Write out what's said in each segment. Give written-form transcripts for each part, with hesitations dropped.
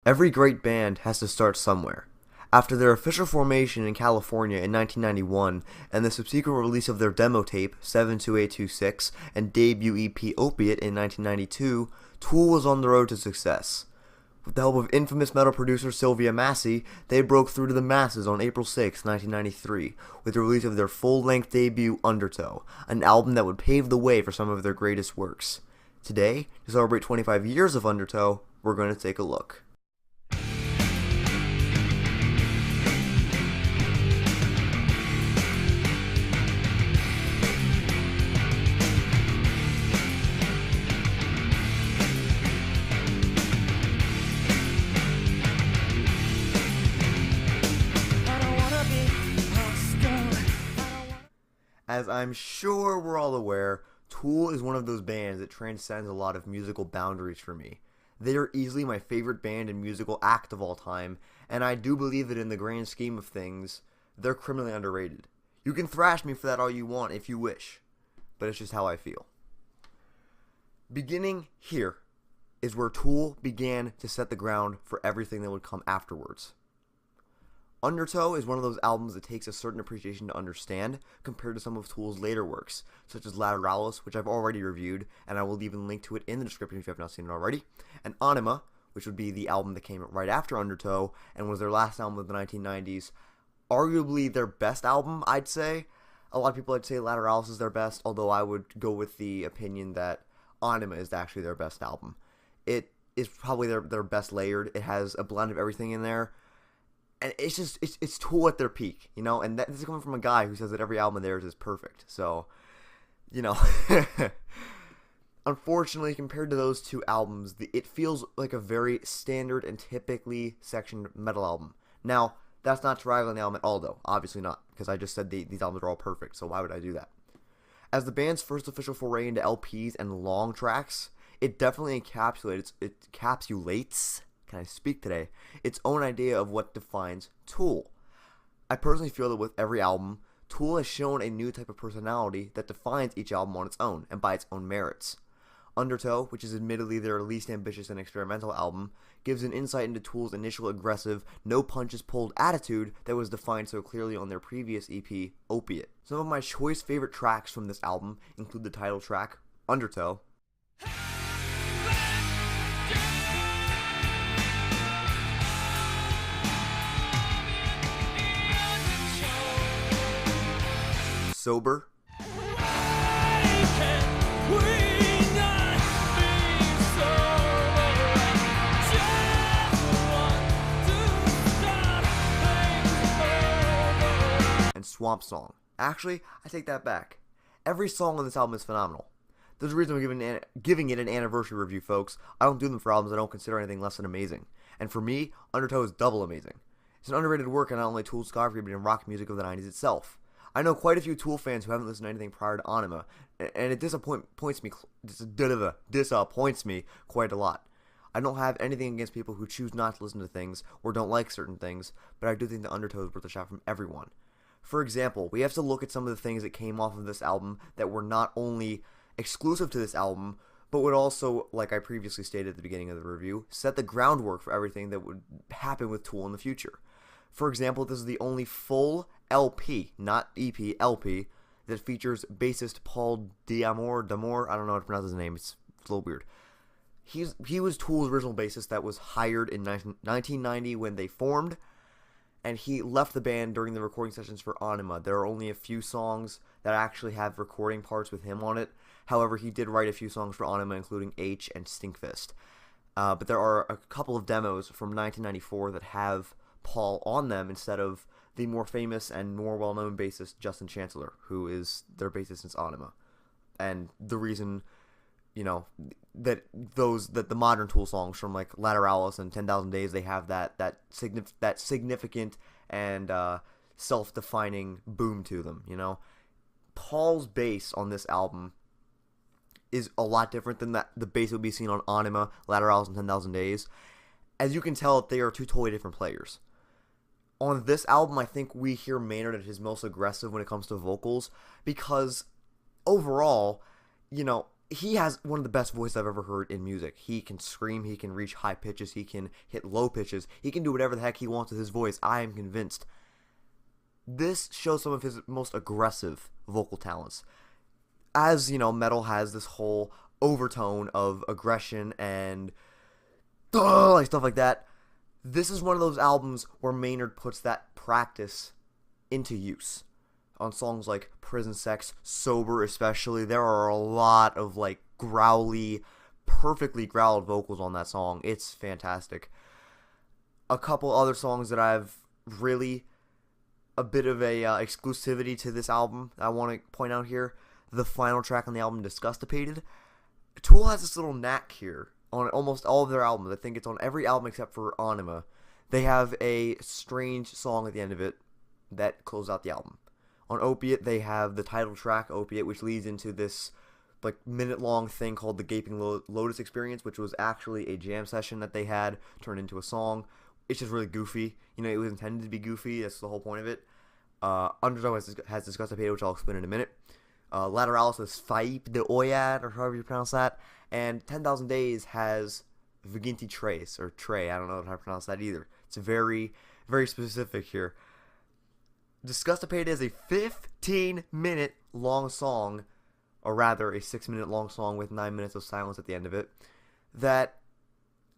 Every great band has to start somewhere. After their official formation in California in 1991 and the subsequent release of their demo tape 72826 and debut EP Opiate in 1992, Tool was on the road to success. With the help of infamous metal producer Sylvia Massey, they broke through to the masses on April 6, 1993, with the release of their full-length debut Undertow, an album that would pave the way for some of their greatest works. Today, to celebrate 25 years of Undertow, we're going to take a look. As I'm sure we're all aware, Tool is one of those bands that transcends a lot of musical boundaries for me. They are easily my favorite band and musical act of all time, and I do believe that in the grand scheme of things, they're criminally underrated. You can thrash me for that all you want if you wish, but it's just how I feel. Beginning here is where Tool began to set the ground for everything that would come afterwards. Undertow is one of those albums that takes a certain appreciation to understand compared to some of Tool's later works, such as Lateralis, which I've already reviewed, and I will leave a link to it in the description if you have not seen it already, and Anima, which would be the album that came right after Undertow and was their last album of the 1990s, arguably their best album, I'd say. A lot of people would say Lateralis is their best, although I would go with the opinion that Anima is actually their best album. It is probably their best layered. It has a blend of everything in there. And it's just, it's Tool at their peak, you know? And this is coming from a guy who says that every album of theirs is perfect. So, you know. Unfortunately, compared to those two albums, it feels like a very standard and typically sectioned metal album. Now, that's not to rival the album at all, though. Obviously not, because I just said these albums are all perfect, so why would I do that? As the band's first official foray into LPs and long tracks, it definitely encapsulates, can I speak today, its own idea of what defines Tool. I personally feel that with every album, Tool has shown a new type of personality that defines each album on its own and by its own merits. Undertow, which is admittedly their least ambitious and experimental album, gives an insight into Tool's initial aggressive, no punches pulled attitude that was defined so clearly on their previous EP, Opiate. Some of my choice favorite tracks from this album include the title track, Undertow, Sober, and Swamp Song. Actually, I take that back. Every song on this album is phenomenal. There's a reason I'm giving it an anniversary review, folks. I don't do them for albums I don't consider anything less than amazing. And for me, Undertow is double amazing. It's an underrated work in not only Tool's discography, but in rock music of the 90s itself. I know quite a few Tool fans who haven't listened to anything prior to Anima, and it disappoints me quite a lot. I don't have anything against people who choose not to listen to things or don't like certain things, but I do think that Undertow is worth a shot from everyone. For example, we have to look at some of the things that came off of this album that were not only exclusive to this album, but would also, like I previously stated at the beginning of the review, set the groundwork for everything that would happen with Tool in the future. For example, this is the only full LP, not EP, LP, that features bassist Paul D'Amour, I don't know how to pronounce his name, it's a little weird. He was Tool's original bassist that was hired in 1990 when they formed, and he left the band during the recording sessions for Anima. There are only a few songs that actually have recording parts with him on it. However, he did write a few songs for Anima, including H and Stinkfist. But there are a couple of demos from 1994 that have Paul on them instead of the more famous and more well-known bassist Justin Chancellor, who is their bassist since Anima. And the reason, you know, that the modern Tool songs from like Lateralis and 10,000 Days, they have that significant and self-defining boom to them, you know. Paul's bass on this album is a lot different than the bass that would be seen on Anima, Lateralis, and 10,000 Days. As you can tell, they are two totally different players. On this album, I think we hear Maynard at his most aggressive when it comes to vocals, because overall, you know, he has one of the best voices I've ever heard in music. He can scream, he can reach high pitches, he can hit low pitches, he can do whatever the heck he wants with his voice. I am convinced. This shows some of his most aggressive vocal talents. As, metal has this whole overtone of aggression and like stuff like that. This is one of those albums where Maynard puts that practice into use. On songs like Prison Sex, Sober especially, there are a lot of like growly, perfectly growled vocals on that song. It's fantastic. A couple other songs that I've really a bit of a exclusivity to this album I want to point out here. The final track on the album, Disgustipated. Tool has this little knack here on almost all of their albums. I think it's on every album except for Anima. They have a strange song at the end of it that closes out the album. On Opiate, they have the title track, Opiate, which leads into this like minute-long thing called the Gaping Lotus Experience, which was actually a jam session that they had turned into a song. It's just really goofy. It was intended to be goofy. That's the whole point of it. Undertow has Disgustipated, which I'll explain in a minute. Lateralis has Faip de Oyad, or however you pronounce that. And 10,000 Days has Viginti Trace, or Trey. I don't know how to pronounce that either. It's very, very specific here. Disgustipated is a 15-minute long song, or rather a 6-minute long song with 9 minutes of silence at the end of it, that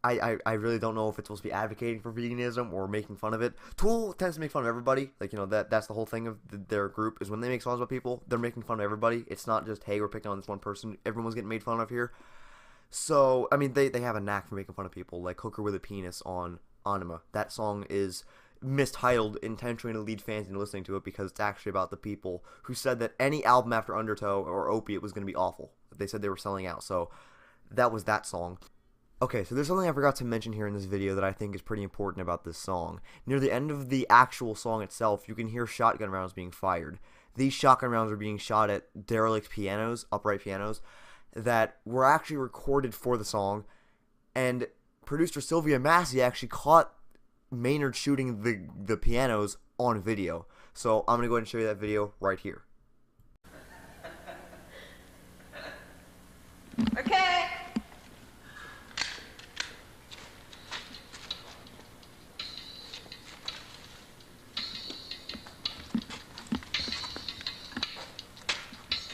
I really don't know if it's supposed to be advocating for veganism or making fun of it. Tool tends to make fun of everybody. Like, that's the whole thing of their group, is when they make songs about people, they're making fun of everybody. It's not just, hey, we're picking on this one person. Everyone's getting made fun of here. So, I mean, they have a knack for making fun of people, like Hooker with a Penis on Anima. That song is mistitled intentionally to lead fans into listening to it because it's actually about the people who said that any album after Undertow or Opiate was going to be awful. They said they were selling out, so that was that song. Okay, so there's something I forgot to mention here in this video that I think is pretty important about this song. Near the end of the actual song itself, you can hear shotgun rounds being fired. These shotgun rounds are being shot at derelict pianos, upright pianos, that were actually recorded for the song, and producer Sylvia Massey actually caught Maynard shooting the pianos on video. So I'm going to go ahead and show you that video right here. Okay.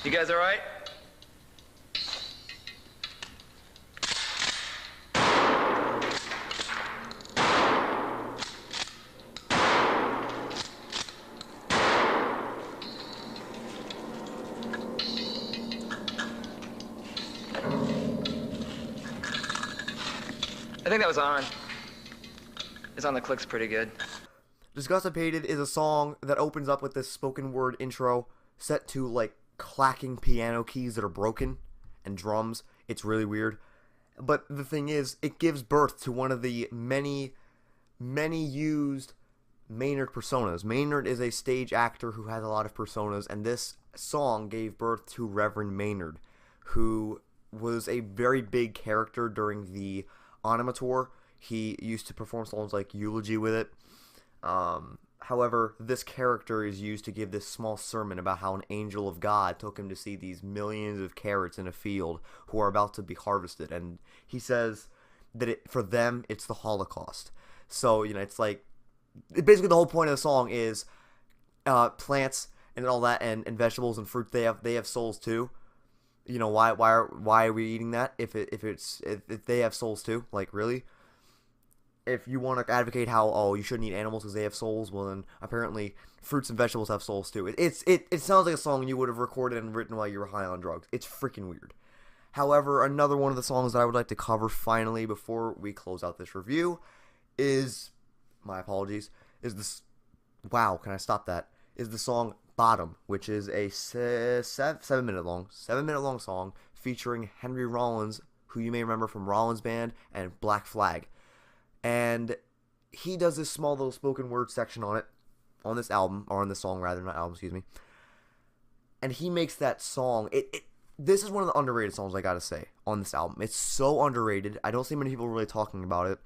You guys all right? I think that was on. It's on, the click's pretty good. Disgustipated is a song that opens up with this spoken word intro set to like clacking piano keys that are broken and drums. It's really weird. But the thing is, it gives birth to one of the many used Maynard personas. Maynard is a stage actor who has a lot of personas, and this song gave birth to Reverend Maynard, who was a very big character during the Anima tour. He used to perform songs like Eulogy with it. However, this character is used to give this small sermon about how an angel of God took him to see these millions of carrots in a field who are about to be harvested. And he says that for them, it's the Holocaust. So, it's like, basically the whole point of the song is plants and all that and vegetables and fruit, they have souls too. Why are we eating that if they have souls too? Like, really? If you want to advocate how, you shouldn't eat animals because they have souls, well then apparently fruits and vegetables have souls too. It sounds like a song you would have recorded and written while you were high on drugs. It's freaking weird. However, another one of the songs that I would like to cover finally before we close out this review is, my apologies, is this, wow, can I stop that? Is the song Bottom, which is a 7 minute long song featuring Henry Rollins, who you may remember from Rollins Band and Black Flag. And he does this small little spoken word section on this album, or on this song rather, not album, excuse me. And he makes that song, this is one of the underrated songs, I gotta say, on this album. It's so underrated. I don't see many people really talking about it.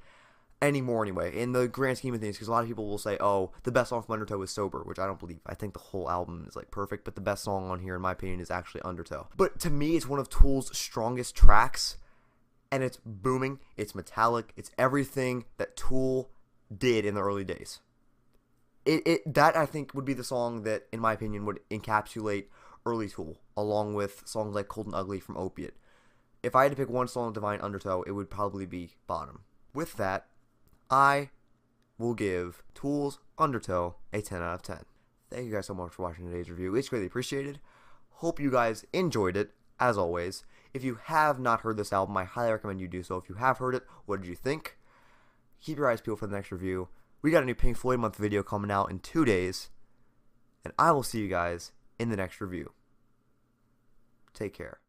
anymore anyway, in the grand scheme of things, because a lot of people will say, oh, the best song from Undertow is Sober, which I don't believe. I think the whole album is like perfect, but the best song on here, in my opinion, is actually Undertow. But to me, it's one of Tool's strongest tracks, and it's booming, it's metallic, it's everything that Tool did in the early days. That, I think, would be the song that, in my opinion, would encapsulate early Tool, along with songs like Cold and Ugly from Opiate. If I had to pick one song to define Undertow, it would probably be Bottom. With that, I will give Tool's Undertow a 10 out of 10. Thank you guys so much for watching today's review. It's greatly appreciated. Hope you guys enjoyed it, as always. If you have not heard this album, I highly recommend you do so. If you have heard it, what did you think? Keep your eyes peeled for the next review. We got a new Pink Floyd month video coming out in 2 days. And I will see you guys in the next review. Take care.